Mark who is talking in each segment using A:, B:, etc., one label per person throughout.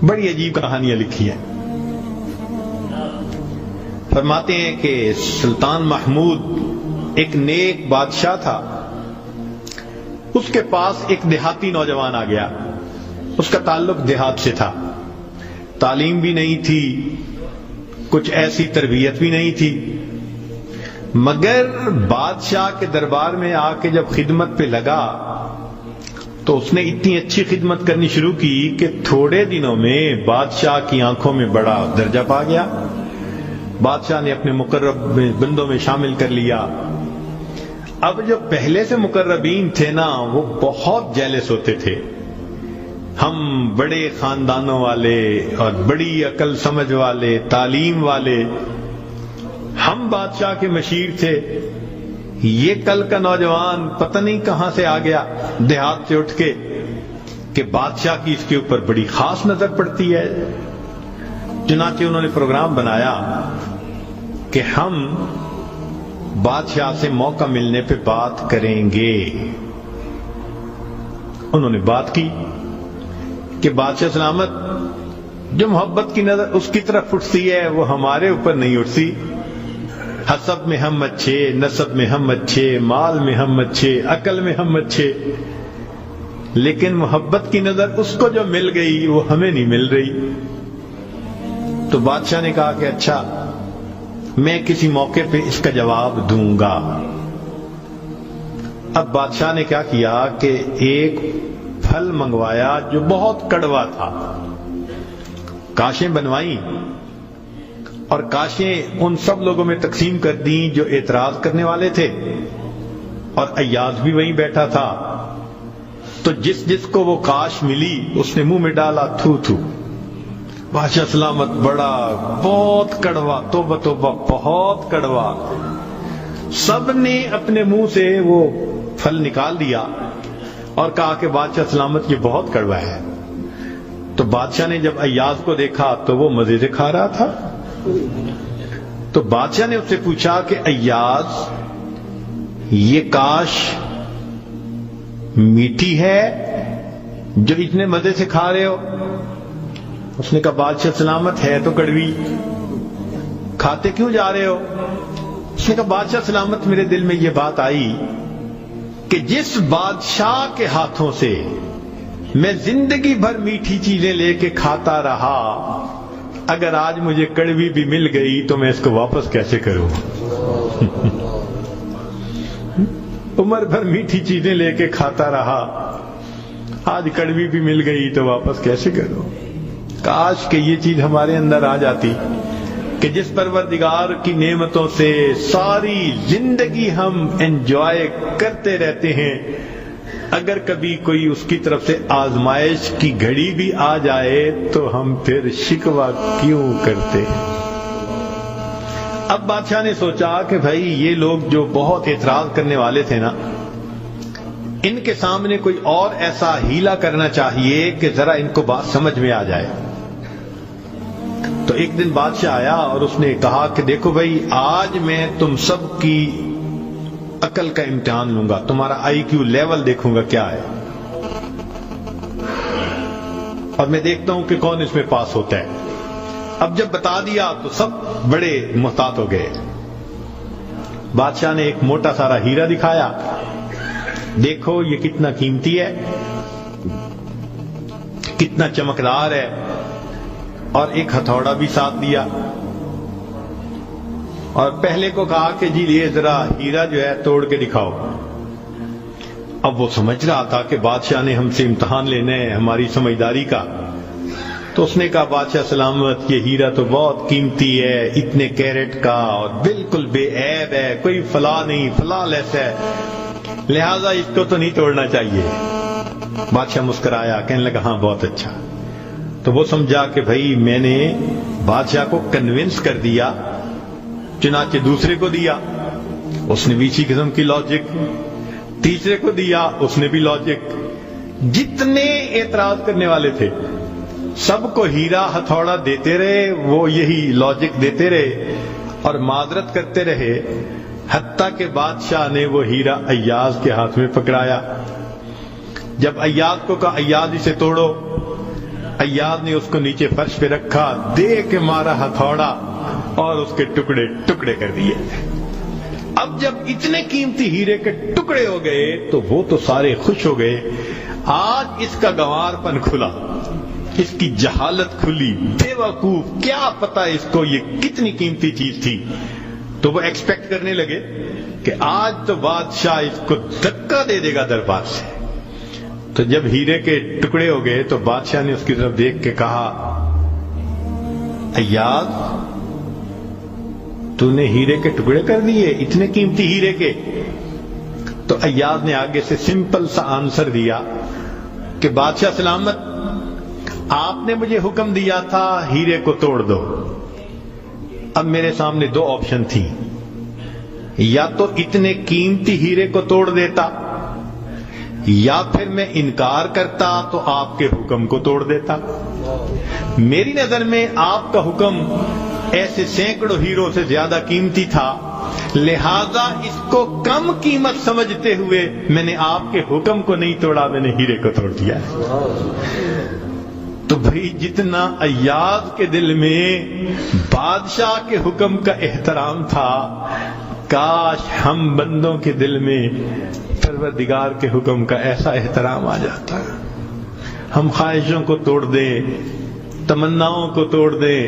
A: بڑی عجیب کہانیاں لکھی ہیں. فرماتے ہیں کہ سلطان محمود ایک نیک بادشاہ تھا. اس کے پاس ایک دیہاتی نوجوان آ گیا. اس کا تعلق دیہات سے تھا. تعلیم بھی نہیں تھی, کچھ ایسی تربیت بھی نہیں تھی, مگر بادشاہ کے دربار میں آ کے جب خدمت پہ لگا تو اس نے اتنی اچھی خدمت کرنی شروع کی کہ تھوڑے دنوں میں بادشاہ کی آنکھوں میں بڑا درجہ پا گیا. بادشاہ نے اپنے مقرب بندوں میں شامل کر لیا. اب جو پہلے سے مقربین تھے نا, وہ بہت جیلس ہوتے تھے. ہم بڑے خاندانوں والے اور بڑی عقل سمجھ والے, تعلیم والے, ہم بادشاہ کے مشیر تھے. یہ کل کا نوجوان پتہ نہیں کہاں سے آ گیا دیہات سے اٹھ کے کہ بادشاہ کی اس کے اوپر بڑی خاص نظر پڑتی ہے. چنانچہ انہوں نے پروگرام بنایا کہ ہم بادشاہ سے موقع ملنے پہ بات کریں گے. انہوں نے بات کی کہ بادشاہ سلامت, جو محبت کی نظر اس کی طرف اٹھتی ہے وہ ہمارے اوپر نہیں اٹھتی. حسب میں ہم اچھے, نسب میں ہم اچھے, مال میں ہم اچھے, عقل میں ہم اچھے, لیکن محبت کی نظر اس کو جو مل گئی وہ ہمیں نہیں مل رہی. تو بادشاہ نے کہا کہ اچھا, میں کسی موقع پہ اس کا جواب دوں گا. اب بادشاہ نے کیا کیا کہ ایک پھل منگوایا جو بہت کڑوا تھا. کاشیں بنوائیں اور کاشیں ان سب لوگوں میں تقسیم کر دیں جو اعتراض کرنے والے تھے, اور ایاز بھی وہیں بیٹھا تھا. تو جس جس کو وہ کاش ملی اس نے منہ میں ڈالا, تھو تھو. بادشاہ سلامت بڑا بہت کڑوا, توبہ توبہ بہت کڑوا. سب نے اپنے منہ سے وہ پھل نکال دیا اور کہا کہ بادشاہ سلامت یہ بہت کڑوا ہے. تو بادشاہ نے جب ایاز کو دیکھا تو وہ مزے سے کھا رہا تھا. تو بادشاہ نے اس سے پوچھا کہ ایاز, یہ کاش میٹھی ہے جو اتنے مزے سے کھا رہے ہو؟ اس نے کہا بادشاہ سلامت ہے تو کڑوی, کھاتے کیوں جا رہے ہو؟ اس نے کہا بادشاہ سلامت میرے دل میں یہ بات آئی کہ جس بادشاہ کے ہاتھوں سے میں زندگی بھر میٹھی چیزیں لے کے کھاتا رہا, اگر آج مجھے کڑوی بھی مل گئی تو میں اس کو واپس کیسے کروں؟ عمر بھر میٹھی چیزیں لے کے کھاتا رہا, آج کڑوی بھی مل گئی تو واپس کیسے کروں؟ کاش کہ یہ چیز ہمارے اندر آ جاتی کہ جس پروردگار کی نعمتوں سے ساری زندگی ہم انجوائے کرتے رہتے ہیں, اگر کبھی کوئی اس کی طرف سے آزمائش کی گھڑی بھی آ جائے تو ہم پھر شکوہ کیوں کرتے ہیں؟ اب بادشاہ نے سوچا کہ بھائی یہ لوگ جو بہت اعتراض کرنے والے تھے نا, ان کے سامنے کوئی اور ایسا ہیلا کرنا چاہیے کہ ذرا ان کو بات سمجھ میں آ جائے. تو ایک دن بادشاہ آیا اور اس نے کہا کہ دیکھو بھائی, آج میں تم سب کی عقل کا امتحان لوں گا, تمہارا آئی کیو لیول دیکھوں گا کیا ہے, اور میں دیکھتا ہوں کہ کون اس میں پاس ہوتا ہے. اب جب بتا دیا تو سب بڑے محتاط ہو گئے. بادشاہ نے ایک موٹا سارا ہیرا دکھایا, دیکھو یہ کتنا قیمتی ہے, کتنا چمکدار ہے, اور ایک ہتھوڑا بھی ساتھ دیا, اور پہلے کو کہا کہ جی یہ ذرا ہیرا جو ہے توڑ کے دکھاؤ. اب وہ سمجھ رہا تھا کہ بادشاہ نے ہم سے امتحان لینا ہے ہماری سمجھداری کا. تو اس نے کہا بادشاہ سلامت یہ ہیرا تو بہت قیمتی ہے, اتنے کیرٹ کا اور بالکل بے عیب ہے, کوئی فلاں نہیں فلاں لیس ہے, لہذا اس کو تو نہیں توڑنا چاہیے. بادشاہ مسکرایا, کہنے لگا ہاں بہت اچھا. تو وہ سمجھا کہ بھائی میں نے بادشاہ کو کنونس کر دیا, چنانچہ دوسرے کو دیا, اس نے بھی اسی قسم کی لاجک, تیسرے کو دیا, اس نے بھی لاجک. جتنے اعتراض کرنے والے تھے سب کو ہیرا ہتھوڑا دیتے رہے, وہ یہی لاجک دیتے رہے اور معذرت کرتے رہے, حتیٰ کہ بادشاہ نے وہ ہیرا ایاز کے ہاتھ میں پکڑایا. جب ایاز کو کہا ایاز اسے توڑو, ایاز نے اس کو نیچے فرش پہ رکھا، دے کے مارا ہتھوڑا اور اس کے ٹکڑے ٹکڑے کر دیے۔ اب جب اتنے قیمتی ہیرے کے ٹکڑے ہو گئے تو وہ تو سارے خوش ہو گئے، آج اس کا گنوار پن کھلا، اس کی جہالت کھلی، بے وقوف، کیا پتا اس کو یہ کتنی قیمتی چیز تھی۔ تو وہ ایکسپیکٹ کرنے لگے کہ آج تو بادشاہ اس کو دھکا دے دے گا دربار سے۔ تو جب ہیرے کے ٹکڑے ہو گئے تو بادشاہ نے اس کی طرف دیکھ کے کہا، ایاز تو نے ہیرے کے ٹکڑے کر دیے، اتنے قیمتی ہیرے کے؟ تو ایاز نے آگے سے سمپل سا آنسر دیا کہ بادشاہ سلامت، آپ نے مجھے حکم دیا تھا ہیرے کو توڑ دو۔ اب میرے سامنے دو آپشن تھی، یا تو اتنے قیمتی ہیرے کو توڑ دیتا، یا پھر میں انکار کرتا تو آپ کے حکم کو توڑ دیتا۔ میری نظر میں آپ کا حکم ایسے سینکڑوں ہیروں سے زیادہ قیمتی تھا، لہذا اس کو کم قیمت سمجھتے ہوئے میں نے آپ کے حکم کو نہیں توڑا، میں نے ہیرے کو توڑ دیا۔ تو بھئی جتنا ایاز کے دل میں بادشاہ کے حکم کا احترام تھا، کاش ہم بندوں کے دل میں پروردگار کے حکم کا ایسا احترام آ جاتا۔ ہم خواہشوں کو توڑ دیں، تمناؤں کو توڑ دیں،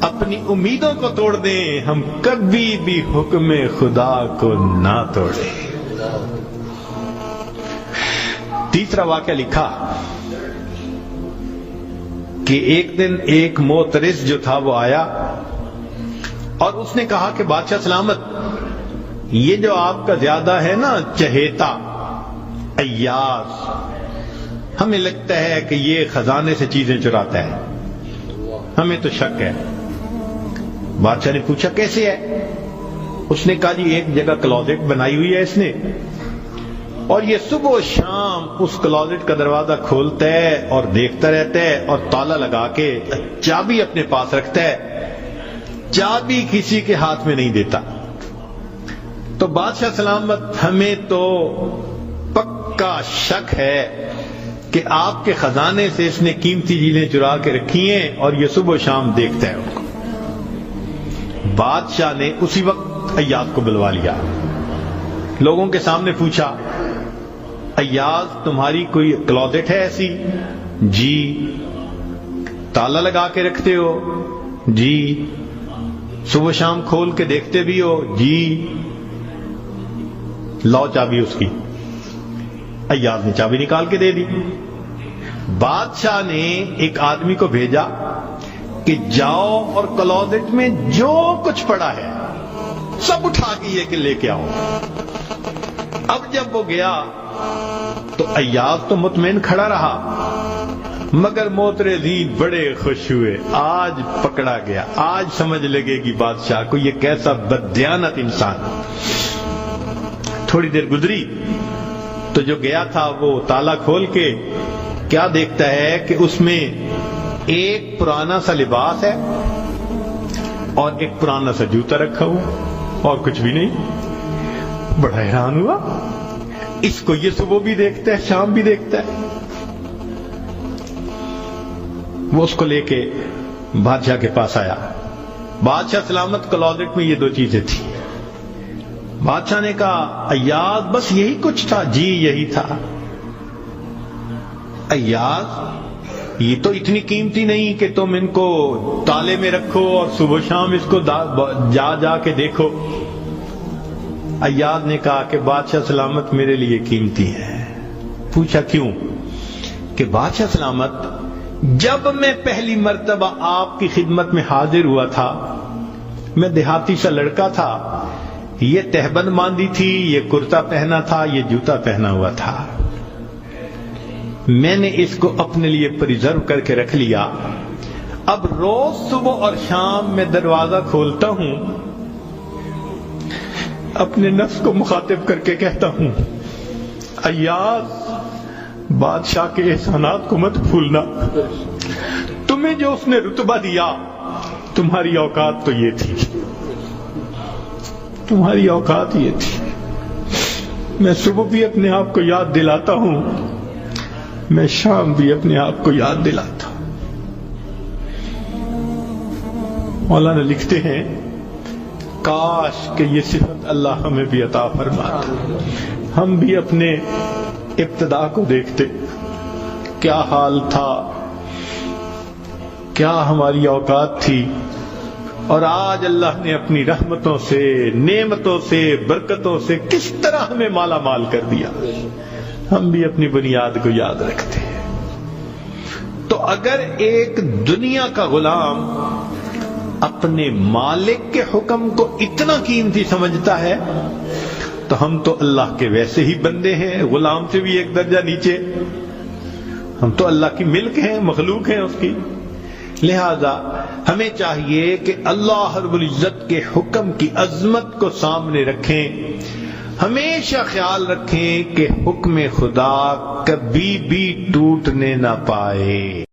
A: اپنی امیدوں کو توڑ دیں، ہم کبھی بھی حکم خدا کو نہ توڑیں۔ تیسرا واقعہ لکھا کہ ایک دن ایک معترض جو تھا وہ آیا اور اس نے کہا کہ بادشاہ سلامت، یہ جو آپ کا زیادہ ہے نا چہیتا ایاز، ہمیں لگتا ہے کہ یہ خزانے سے چیزیں چراتا ہے، ہمیں تو شک ہے۔ بادشاہ نے پوچھا کیسے ہے؟ اس نے کہا جی ایک جگہ کلوزٹ بنائی ہوئی ہے اس نے، اور یہ صبح و شام اس کلوزٹ کا دروازہ کھولتا ہے اور دیکھتا رہتا ہے اور تالا لگا کے چابی اپنے پاس رکھتا ہے، چابی کسی کے ہاتھ میں نہیں دیتا۔ تو بادشاہ سلامت ہمیں تو پکا شک ہے کہ آپ کے خزانے سے اس نے قیمتی چیزیں چرا کے رکھی ہیں اور یہ صبح و شام دیکھتا ہے ان کو۔ بادشاہ نے اسی وقت ایاز کو بلوا لیا، لوگوں کے سامنے پوچھا، ایاز تمہاری کوئی کلوزٹ ہے ایسی؟ جی۔ تالا لگا کے رکھتے ہو؟ جی۔ صبح شام کھول کے دیکھتے بھی ہو؟ جی۔ لاؤ چابی اس کی۔ ایاز نے چابی نکال کے دے دی۔ بادشاہ نے ایک آدمی کو بھیجا کہ جاؤ اور کلوزٹ میں جو کچھ پڑا ہے سب اٹھا کے یہ کہ لے کے آؤ۔ اب جب وہ گیا تو ایاز تو مطمئن کھڑا رہا، مگر معترضین بڑے خوش ہوئے، آج پکڑا گیا، آج سمجھ لگے گی بادشاہ کو یہ کیسا بددیانت انسان۔ تھوڑی دیر گزری تو جو گیا تھا وہ تالا کھول کے کیا دیکھتا ہے کہ اس میں ایک پرانا سا لباس ہے اور ایک پرانا سا جوتا رکھا ہوا اور کچھ بھی نہیں۔ بڑا حیران ہوا، اس کو یہ صبح بھی دیکھتا ہے شام بھی دیکھتا ہے۔ وہ اس کو لے کے بادشاہ کے پاس آیا۔ بادشاہ سلامت کلوزٹ میں یہ دو چیزیں تھیں۔ بادشاہ نے کہا ایاز بس یہی کچھ تھا؟ جی یہی تھا۔ ایاز یہ تو اتنی قیمتی نہیں کہ تم ان کو تالے میں رکھو اور صبح شام اس کو جا جا کے دیکھو۔ ایاز نے کہا کہ بادشاہ سلامت میرے لیے قیمتی ہے۔ پوچھا کیوں؟ کہ بادشاہ سلامت جب میں پہلی مرتبہ آپ کی خدمت میں حاضر ہوا تھا، میں دیہاتی سا لڑکا تھا، یہ تہبند باندھی تھی، یہ کرتا پہنا تھا، یہ جوتا پہنا ہوا تھا، میں نے اس کو اپنے لیے پریزرو کر کے رکھ لیا۔ اب روز صبح اور شام میں دروازہ کھولتا ہوں، اپنے نفس کو مخاطب کر کے کہتا ہوں ایاز بادشاہ کے احسانات کو مت بھولنا، تمہیں جو اس نے رتبہ دیا تمہاری اوقات تو یہ تھی، تمہاری اوقات یہ تھی۔ میں صبح بھی اپنے آپ کو یاد دلاتا ہوں میں شام بھی اپنے آپ کو یاد دلاتا ہوں۔ مولانا لکھتے ہیں کاش کہ یہ صفت اللہ ہمیں بھی عطا فرماتا، ہم بھی اپنے ابتدا کو دیکھتے، کیا حال تھا، کیا ہماری اوقات تھی، اور آج اللہ نے اپنی رحمتوں سے، نعمتوں سے، برکتوں سے کس طرح ہمیں مالا مال کر دیا، ہم بھی اپنی بنیاد کو یاد رکھتے ہیں۔ تو اگر ایک دنیا کا غلام اپنے مالک کے حکم کو اتنا قیمتی سمجھتا ہے تو ہم تو اللہ کے ویسے ہی بندے ہیں، غلام سے بھی ایک درجہ نیچے، ہم تو اللہ کی ملک ہیں، مخلوق ہیں اس کی۔ لہذا ہمیں چاہیے کہ اللہ رب العزت کے حکم کی عظمت کو سامنے رکھیں، ہمیشہ خیال رکھیں کہ حکم خدا کبھی بھی ٹوٹنے نہ پائے۔